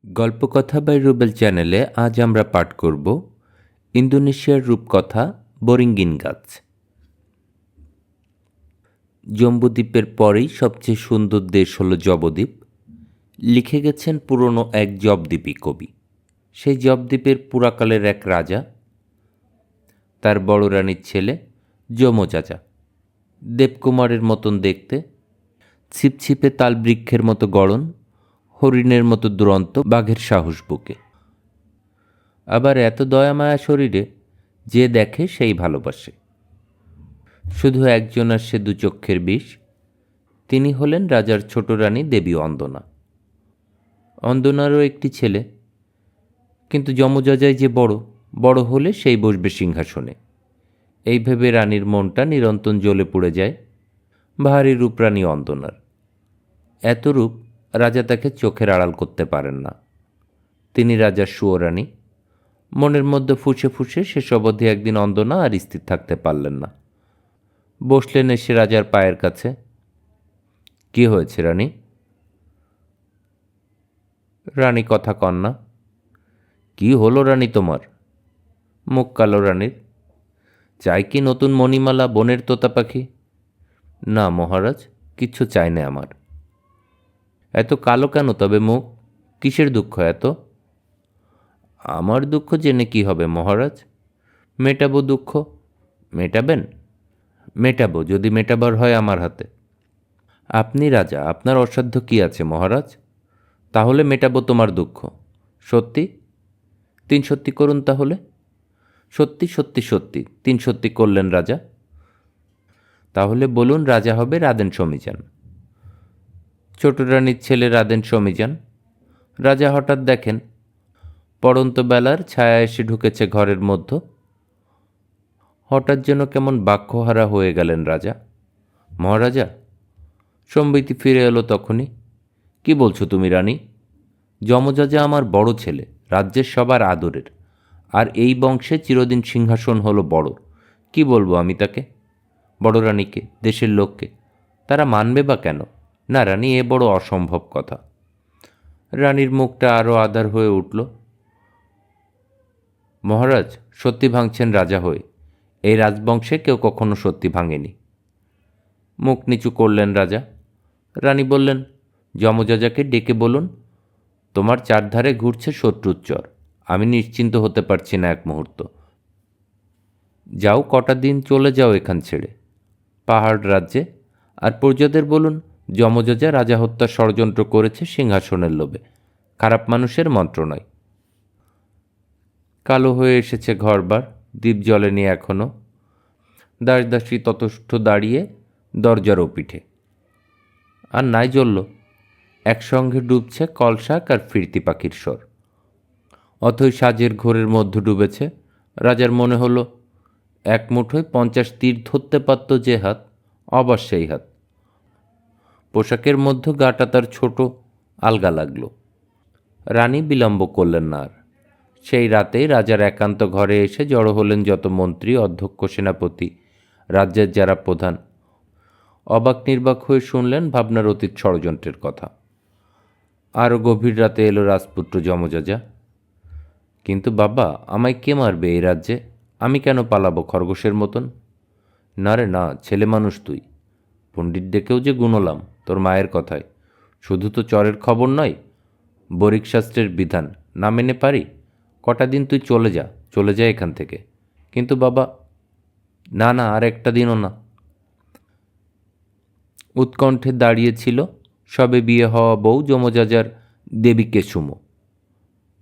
গল্পকথা by Rubel চ্যানেলে আজ আমরা পাঠ করব ইন্দোনেশিয়ার রূপকথা বোরিঙ্গিন গাছ। জম্বুদ্বীপের পরেই সবচেয়ে সুন্দর দেশ হলো জবদ্বীপ। লিখে গেছেন পুরনো এক জবদ্বীপী কবি। সেই জবদ্বীপের পুরাকালের এক রাজা, তার বড় রানীর ছেলে যমজাজা, দেবকুমারের মতন দেখতে, ছিপছিপে তালবৃক্ষের মতো গড়ন, হরিণের মতো দুরন্ত, বাঘের সাহস বুকে, আবার এত দয়ামায়া শরীরে যে দেখে সেই ভালোবাসে। শুধু একজন আর সে দু চক্ষের বিষ, তিনি হলেন রাজার ছোট রানী দেবী অন্দনা। অন্দনারও একটি ছেলে, কিন্তু যমজাজাই যে বড়, বড় হলে সেই বসবে সিংহাসনে। এই ভেবে রানীর মনটা নিরন্তর জ্বলে পুড়ে যায়। ভারী রূপরানী অন্দনার, এত রূপ রাজা তাকে চোখের আড়াল করতে পারেন না। তিনি রাজার সুয়োরানী। মনের মধ্যে ফুসে ফুসে শেষ অবধি একদিন অন্দনা আর স্থির থাকতে পারলেন না। বসলেন এসে রাজার পায়ের কাছে। কি হয়েছে রানী? রানী কথা কন না। কি হলো রানী তোমার? মুখ কালো রানীর। চাই কি নতুন মণিমালা, বনের তোতা পাখি? না মহারাজ, কিচ্ছু চাই না আমার। এত কালো কেন তবে মুখ? কিসের দুঃখ এত? আমার দুঃখ জেনে কি হবে মহারাজ? মেটাবো দুঃখ। মেটাবেন? মেটাবো, যদি মেটাবার হয় আমার হাতে। আপনি রাজা, আপনার অসাধ্য কি আছে মহারাজ? তাহলে মেটাবো তোমার দুঃখ। সত্যি? 3 সত্যি করুন তাহলে। সত্যি সত্যি সত্যি 3 সত্যি করলেন রাজা। তাহলে বলুন রাজা হবে রাদেন সমীজান। ছোট রানীর ছেলে রাদেন সমীজান। রাজা হঠাৎ দেখেন পড়ন্ত বেলার ছায়া এসে ঢুকেছে ঘরের মধ্যে। হঠাৎ যেন কেমন বাক্যহারা হয়ে গেলেন রাজা। মহারাজা! সম্বিতি ফিরে এলো তখনই। কি বলছো তুমি রানী? যমজাজা আমার বড় ছেলে, রাজ্যের সবার আদরের, আর এই বংশে চিরদিন সিংহাসন হলো বড়। কি বলবো আমি তাকে? বড় রানীকে, দেশের লোককে? তারা মানবে বা কেন? না রানী, এ বড় অসম্ভব কথা। রানীর মুখটা আরও আধার হয়ে উঠল। মহারাজ, সত্যি ভাঙছেন রাজা হয়ে। এই রাজবংশে কেউ কখনো সত্যি ভাঙেনি। মুখ নিচু করলেন রাজা। রানী বললেন, যমজাজাকে ডেকে বলুন, তোমার চারধারে ঘুরছে শত্রুর চর। আমি নিশ্চিন্ত হতে পারছি না এক মুহূর্ত। যাও, কটা দিন চলে যাও এখান ছেড়ে পাহাড় রাজ্যে। আর প্রজাদের বলুন, যমজাজা রাজা হত্যার ষড়যন্ত্র করেছে সিংহাসনের লোভে। খারাপ মানুষের মন্ত্র নয়। কালো হয়ে এসেছে ঘরবার, দ্বীপ জ্বলেনি এখনো। দাসদাসী ততষ্ঠ দাঁড়িয়ে দরজার পিঠে। আর নাই জ্বলল। একসঙ্গে ডুবছে কলশাক আর ফিরতি পাখির স্বর। অথই সাজের ঘোরের মধ্যে ডুবেছে। রাজার মনে হলো এক মুঠোয় 50 তীর ধরতে পারত যে হাত, আবার সেই হাত। পোশাকের মধ্যে গাটা তার ছোট, আলগা লাগলো। রানী বিলম্ব করলেন না আর। সেই রাতেই রাজার একান্ত ঘরে এসে জড়ো হলেন যত মন্ত্রী, অধ্যক্ষ, সেনাপতি, রাজ্যের যারা প্রধান। অবাক নির্বাক হয়ে শুনলেন ভাবনার অতীত ষড়যন্ত্রের কথা। আরও গভীর রাতে এলো রাজপুত্র যমজাজা। কিন্তু বাবা, আমায় কে মারবে এই রাজ্যে? আমি কেন পালাবো খরগোশের মতন? না রে না, ছেলে মানুষ তুই। পণ্ডিত ডেকেও যে গুণলাম তোর মায়ের কথায়। শুধু তো চরের খবর নয়, বরিক শাস্ত্রের বিধান না মেনে পারি? কটা দিন তুই চলে যা এখান থেকে। কিন্তু বাবা। না না, আর একটা দিনও না। উৎকণ্ঠে দাঁড়িয়েছিল সবে বিয়ে হওয়া বউ যমজাজার দেবী কেশুমো।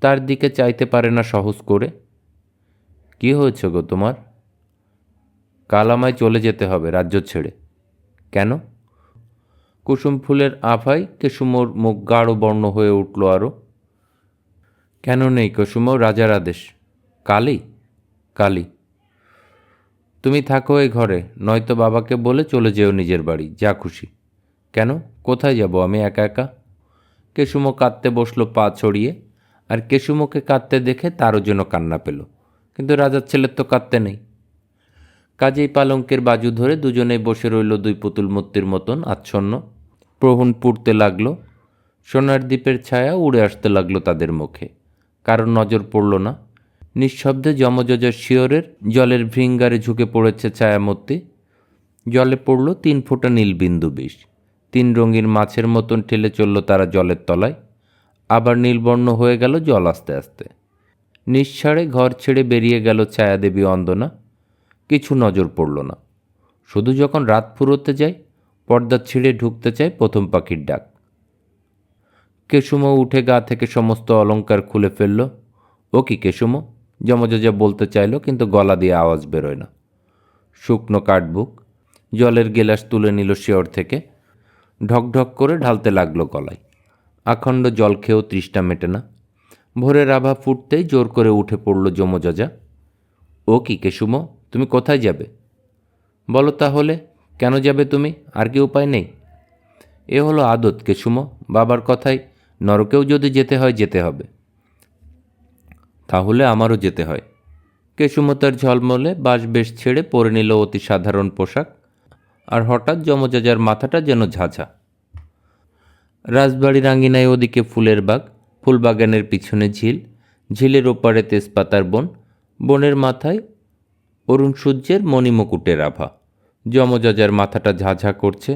তার দিকে চাইতে পারে না সহজ করে। কি হয়েছে গো তোমার? কাল আমায় চলে যেতে হবে রাজ্য ছেড়ে। কেন? কুসুম ফুলের আভায় কেশুমোর মুখ গাঢ় বর্ণ হয়ে উঠল আরও। কেন নেই কুসুমো, রাজার আদেশ। কালই? কালই। তুমি থাকো এই ঘরে, নয়তো বাবাকে বলে চলে যেও নিজের বাড়ি, যা খুশি। কেন? কোথায় যাব আমি একা একা? কেশুমো কাঁদতে বসলো পা ছড়িয়ে। আর কেশুমোকে কাঁদতে দেখে তারও যেন কান্না পেল। কিন্তু রাজার ছেলের তো কাঁদতে নেই। কাজেই পালঙ্কের বাজু ধরে দুজনেই বসে রইল দুই পুতুল মূর্তির মতন আচ্ছন্ন। প্রহণ পুড়তে লাগলো। সোনার দ্বীপের ছায়া উড়ে আসতে লাগলো তাদের মুখে। কারোর নজর পড়ল না। নিঃশব্দে যমযোজার শিয়রের জলের ভৃঙ্গারে ঝুঁকে পড়েছে ছায়ামূর্তি। জলে পড়ল 3 ফোঁটা নীলবিন্দু বিষ। 3 রঙিন মাছের মতন ঠেলে চলল তারা জলের তলায়। আবার নীলবর্ণ হয়ে গেল জল আস্তে আস্তে। নিঃসাড়ে ঘর ছেড়ে বেরিয়ে গেল ছায়াদেবী অন্দনা। কিছু নজর পড়ল না। শুধু যখন রাত ফুরোতে যায়, পর্দা ছিঁড়ে ঢুকতে চায় প্রথম পাখির ডাক। কেশুমো উঠে গা থেকে সমস্ত অলংকার খুলে ফেলল। ও কি কেশুমো? যমযোজা বলতে চাইল, কিন্তু গলা দিয়ে আওয়াজ বেরোয় না। শুকনো কাঠবুক। জলের গেলাস তুলে নিল শিয়র থেকে। ঢকঢক করে ঢালতে লাগলো গলায়। আখণ্ড জল খেয়েও তৃষ্ণা মেটে না। ভোরের আভা ফুটতেই জোর করে উঠে পড়ল যমযোজা। ও কি কেশুমো, তুমি কোথায় যাবে? বলো তাহলে, কেন যাবে তুমি? আর কি উপায় নেই? এ হলো আদত কেশুমো, বাবার কথায় নরকেও যদি যেতে হয় যেতে হবে। তাহলে আমারও যেতে হয়। কেশুমো তার ঝলমলে বাঁশবেশ ছেড়ে পরে নিল অতি সাধারণ পোশাক। আর হঠাৎ যমযোজার মাথাটা যেন ঝাঁঝা। রাজবাড়ির আঙিনায় ওদিকে ফুলের বাগ, ফুলবাগানের পিছনে ঝিল, ঝিলের ওপারে তেজপাতার বন, বনের মাথায় অরুণ সূর্যের মণিমুকুটের আভা। যমযোজার মাথাটা ঝাঁঝা করছে।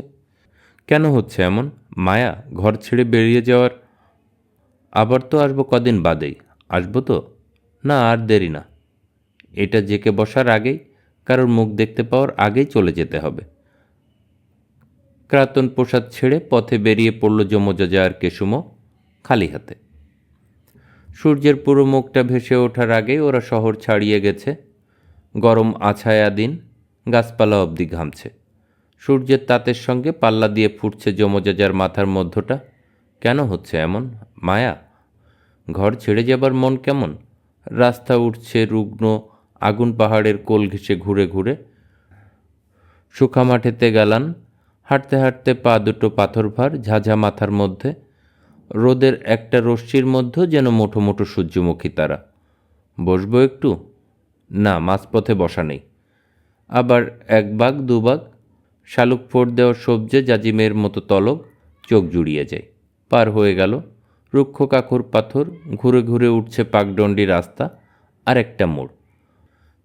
কেন হচ্ছে এমন? মায়া, ঘর ছেড়ে বেরিয়ে যাওয়ার? আবার তো আসবো কদিন বাদেই। আসবো তো? না, আর দেরি না। এটা জেকে বসার আগেই, কারোর মুখ দেখতে পাওয়ার আগেই চলে যেতে হবে। ক্রাতন প্রসাদ ছেড়ে পথে বেরিয়ে পড়ল যমযোজা আর কেশুমো, খালি হাতে। সূর্যের পুরো মুখটা ভেসে ওঠার আগেই ওরা শহর ছাড়িয়ে গেছে। গরম আছায়া দিন, গাছপালা অবধি ঘামছে। সূর্যের তাতের সঙ্গে পাল্লা দিয়ে ফুটছে যমযোজার মাথার মধ্যটা। কেন হচ্ছে এমন? মায়া? ঘর ছেড়ে যাবার মন কেমন? রাস্তা উঠছে রুগ্ন আগুন পাহাড়ের কোল ঘেঁষে ঘুরে ঘুরে। শুকা মাঠেতে গেলান, হাঁটতে হাঁটতে পা দুটো পাথর ভার ঝাঝা মাথার মধ্যে। রোদের একটা রশ্মির মধ্যে যেন মোটো মোটো সূর্যমুখী তারা। বসবো একটু? না, মাঝপথে বসা নেই। আবার 1 বাগ 2 বাগ, শালুক ফোড় দেওয়া সবজে জাজিমের মতো তলব, চোখ জুড়িয়ে যায়। পার হয়ে গেল রুক্ষ কাকুর পাথর, ঘুরে ঘুরে উঠছে পাকডন্ডি রাস্তা। আর একটা মোড়।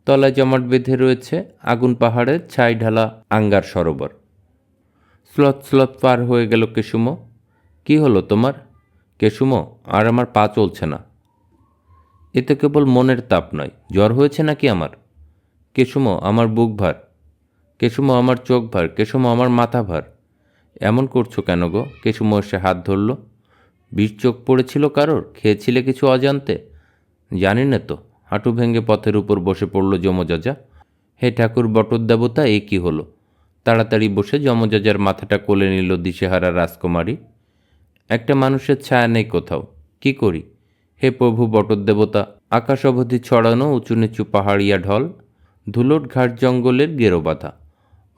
তলায় জমাট বেঁধে রয়েছে আগুন পাহাড়ের ছাই ঢালা আঙ্গার সরোবর। স্লথ স্লথ পার হয়ে গেল কেশুমো। কি হলো তোমার? কেশুমো, আর আমার পা চলছে না। এ তো কেবল মনের তাপ নয়, জ্বর হয়েছে নাকি আমার? কেশুমো, আমার বুক ভার। কেশুমো, আমার চোখ ভার। কেশুমো, আমার মাথা ভার। এমন করছো কেন গো? কেশুমো এসে হাত ধরল। বিষ চোখ পড়েছিল কারোর? খেয়েছিলে কিছু অজান্তে? জানি না তো। হাঁটু ভেঙে পথের উপর বসে পড়ল যমযোজা। হে ঠাকুর বটদেবতা, এ কি হলো? তাড়াতাড়ি বসে যমযোজার মাথাটা কোলে নিল দিশেহারা রাজকুমারী। একটা মানুষের ছায়া নেই কোথাও। কি করি? হে প্রভু বটদেবতা! আকাশ অবধি ছড়ানো উঁচু নিচু পাহাড়িয়া ঢল, ধুলোট ঘাট জঙ্গলের গেরো বাঁধা।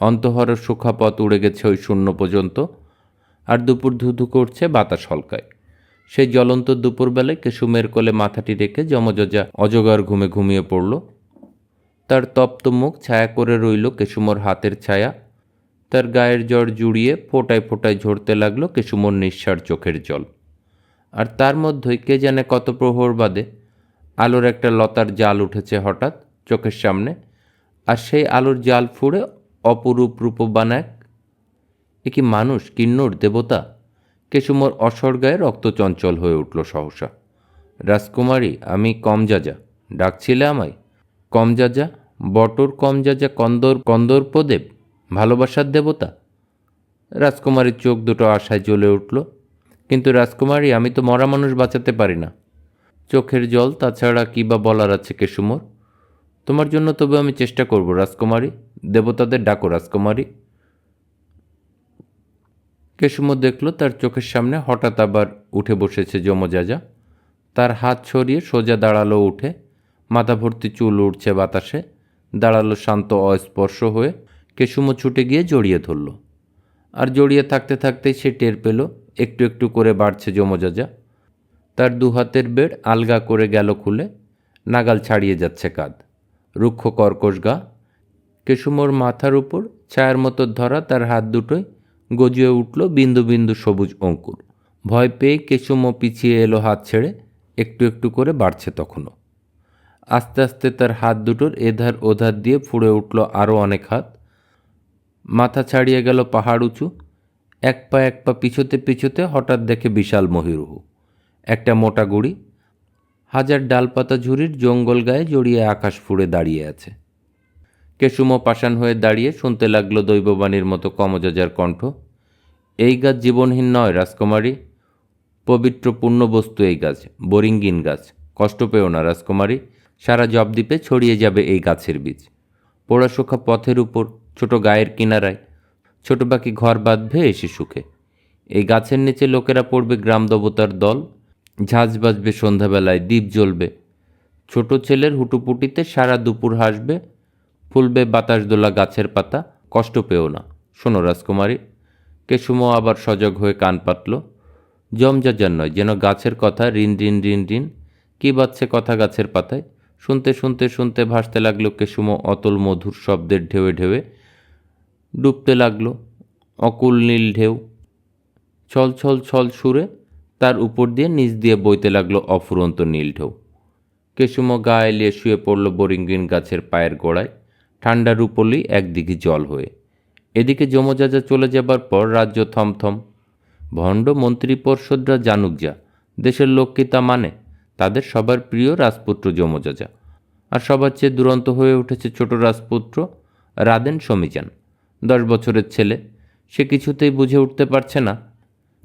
অন্তহর সুখা পথ উড়ে গেছে ওই শূন্য পর্যন্ত। আর দুপুর ধুধু করছে, বাতাস হলকায়। সেই জ্বলন্ত দুপুরবেলায় কেশুমের কোলে মাথাটি রেখে যমযোজা অজগর ঘুমে ঘুমিয়ে পড়ল। তার তপ্ত মুখ ছায়া করে রইল কেশুমোর হাতের ছায়া। তার গায়ের জ্বর জুড়িয়ে ফোঁটায় ফোঁটায় ঝরতে লাগলো কেশুমোর নিঃসার চোখের জল। আর তার মধ্যেই কে জানে কত প্রহর বাদে আলোর একটা লতার জাল উঠেছে হঠাৎ চোখের সামনে। আর সেই আলোর জাল ফুঁড়ে অপরূপ রূপবান এক। এ কি মানুষ, কিন্নর, দেবতা? কেশুমোর অসর গায়ে রক্ত চঞ্চল হয়ে উঠল সহসা। রাজকুমারী, আমি কমজাজা। ডাকছিলে আমায়? কমজাজা? বটর কমজাজা? কন্দর্পদেব? ভালোবাসার দেবতা? রাজকুমারীর চোখ দুটো আশায় জ্বলে উঠল। কিন্তু রাজকুমারী, আমি তো মরা মানুষ বাঁচাতে পারি না। চোখের জল, তাছাড়া কী বা বলার আছে কেশুমোর? তোমার জন্য তবে আমি চেষ্টা করব রাজকুমারী। দেবতাদের ডাকো রাজকুমারী। কেশুমো দেখল তার চোখের সামনে হঠাৎ আবার উঠে বসেছে যমযোজা। তার হাত ছড়িয়ে সোজা দাঁড়ালো উঠে। মাথা ভর্তি চুল উঠছে বাতাসে। দাঁড়ালো শান্ত অস্পর্শ হয়ে। কেশুমো ছুটে গিয়ে জড়িয়ে ধরল। আর জড়িয়ে থাকতে থাকতেই সে টের পেল একটু একটু করে বাড়ছে যমযোজা। তার 2 হাতের বেড় আলগা করে গেল খুলে। নাগাল ছাড়িয়ে যাচ্ছে কাঁধ। রুক্ষ কর্কশ গা। কেশুমোর মাথার উপর ছায়ার মতো ধরা তার হাত দুটোয় গজিয়ে উঠল বিন্দু বিন্দু সবুজ অঙ্কুর। ভয় পেয়ে কেশুমও পিছিয়ে এলো হাত ছেড়ে, একটু একটু করে বাড়ছে তখনও। আস্তে আস্তে তার হাত দুটোর এধার ওধার দিয়ে ফুঁড়ে উঠল আরও অনেক হাত। মাথা ছাড়িয়ে গেল পাহাড় উঁচু। এক পা পিছোতে পিছোতে হঠাৎ দেখে বিশাল মহিরুহ, একটা মোটা গুড়ি, হাজার ডালপাতা ঝুড়ির জঙ্গল গায়ে জড়িয়ে আকাশ ফুঁড়ে দাঁড়িয়ে আছে। কেশুমও পাষাণ হয়ে দাঁড়িয়ে শুনতে লাগলো দৈববাণীর মতো কমজজার কণ্ঠ। এই গাছ জীবনহীন নয় রাজকুমারী, পবিত্র পূর্ণ বস্তু এই গাছ, বোরিঙ্গিন গাছ। কষ্ট পেও না রাজকুমারী, সারা জবদ্বীপে ছড়িয়ে যাবে এই গাছের বীজ। পোড়াশুখা পথের উপর, ছোট গায়ের কিনারায় ছোট পাখি ঘর বাঁধবে এসে সুখে। এই গাছের নিচে লোকেরা পড়বে গ্রাম দেবতার দল, ঝাঁঝ বাজবে সন্ধ্যাবেলায়, দ্বীপ জ্বলবে, ছোট ছেলের হুটুপুটিতে সারা দুপুর হাসবে, ফুলবে বাতাস দোলা গাছের পাতা। কষ্ট পেও না, শোনো রাজকুমারী। কেশুমো আবার সজাগ হয়ে কান পাতল। জমজাজার নয়, যেন গাছের কথা, রিন রিন রিন রিন, কী বাজছে কথা গাছের পাতায়। শুনতে শুনতে শুনতে ভাসতে লাগলো কেশুমো অতল মধুর শব্দের ঢেউয়ে ঢেউয়ে, ডুবতে লাগলো অকুল নীল ঢেউ। ছল ছল ছল সুরে তার উপর দিয়ে নিচ দিয়ে বইতে লাগলো অফুরন্ত নীল ঢেউ। কেশুমো গা এলিয়ে শুয়ে পড়ল বোরিঙ্গিন গাছের পায়ের গোড়ায়, ঠান্ডা রূপলি একদিকে জল হয়ে। এদিকে যমজাজা চলে যাবার পর রাজ্য থমথম। ভণ্ড মন্ত্রী পর্ষদরা জানুক যা, দেশের লোক কি তা মানে? তাদের সবার প্রিয় রাজপুত্র যমজাজা, আর সবার চেয়ে দুরন্ত হয়ে উঠেছে ছোট রাজপুত্র রাদেন সমীজান। 10 বছরের ছেলে, সে কিছুতেই বুঝে উঠতে পারছে না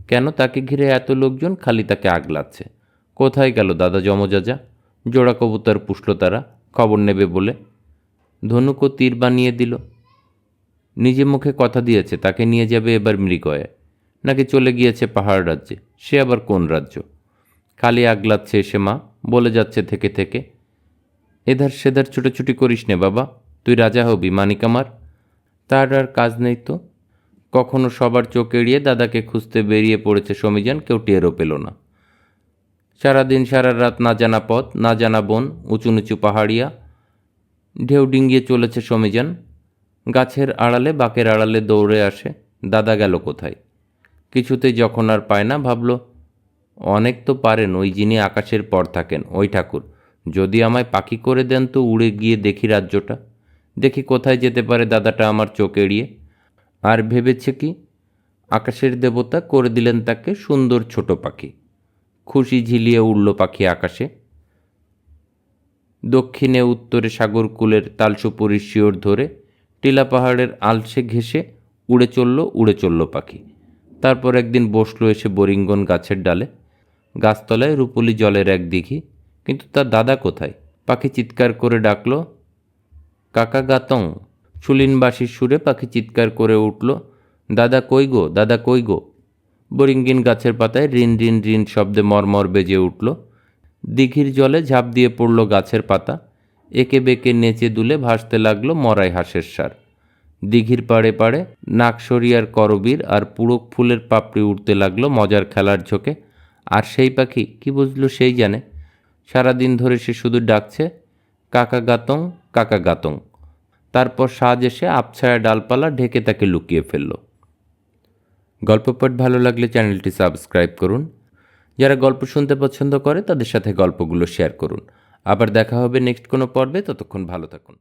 কেন তাকে ঘিরে এত লোকজন খালি তাকে আগলাচ্ছে। কোথায় গেল দাদা যমজাজা? জোড়া কবুতর পুষল তারা খবর নেবে বলে, ধনুক ও তীর বানিয়ে দিল। নিজে মুখে কথা দিয়েছে তাকে নিয়ে যাবে এবার মৃগয়ে, নাকি চলে গিয়েছে পাহাড় রাজ্যে, সে আবার কোন রাজ্য? খালি আগলাচ্ছে এসে মা, বলে যাচ্ছে থেকে থেকে, এধার সেধার ছুটোছুটি করিস নে বাবা, তুই রাজা হবি মানিক আমার। তার আর কাজ নেই তো। কখনো সবার চোখ এড়িয়ে দাদাকে খুঁজতে বেরিয়ে পড়েছে সমীজান, কেউ টেরও পেল না। সারাদিন সারা রাত না জানা পথ, না জানা বন, উঁচু নিচু পাহাড়িয়া, ঢেউ ডিঙ্গিয়ে চলেছে সমীজান। গাছের আড়ালে বাঁকের আড়ালে দৌড়ে আসে, দাদা গেল কোথায়? কিছুতেই যখন আর পায় না, ভাবল অনেক তো পারেন ওই যিনি আকাশের পর থাকেন, ওই ঠাকুর। যদি আমায় পাখি করে দেন তো উড়ে গিয়ে দেখি রাজ্যটা, দেখি কোথায় যেতে পারে দাদাটা আমার চোখ এড়িয়ে। আর ভেবেছে কি, আকাশের দেবতা করে দিলেন তাকে সুন্দর ছোট পাখি। খুশি ঝিলিয়ে উড়ল পাখি আকাশে। দক্ষিণে উত্তরে সাগরকূলের তালসুপুরির শিওর ধরে টিলা পাহাড়ের আলসে ঘেঁষে উড়ে চলল পাখি। তারপর একদিন বসলো এসে বরিঙ্গন গাছের ডালে। গাছতলায় রূপলি জলের এক দিঘি, কিন্তু তার দাদা কোথায়? পাখি চিৎকার করে ডাকল, কাকা গাতং। সুলিনবাসীর সুরে পাখি চিৎকার করে উঠল, দাদা কই গো, দাদা কই গো। বরিঙ্গিন গাছের পাতায় রিন রিন রিন শব্দে মরমর বেজে উঠল। দিঘির জলে ঝাঁপ দিয়ে পড়ল গাছের পাতা, একে বেঁকে নেচে দুলে ভাসতে লাগলো মরাই হাঁসের সার। দিঘির পাড়ে পাড়ে নাকসরিয়ার করবীর আর পুরক ফুলের পাপড়ি উঠতে লাগলো মজার খেলার ঝোঁকে। আর সেই পাখি কি বুঝলো সেই জানে। সারাদিন ধরে সে শুধু ডাকছে কাকা গাতং, কাকা গাতং। তারপর সাজ এসে আবছায়া ডালপালা ঢেকে তাকে লুকিয়ে ফেলল। গল্প পাঠ ভালো লাগলে চ্যানেলটি সাবস্ক্রাইব করুন। যারা গল্প শুনতে পছন্দ করে তাদের সাথে গল্পগুলো শেয়ার করুন। আবার দেখা হবে নেক্সট কোনো পর্বে, ততক্ষণ ভালো থাকুন।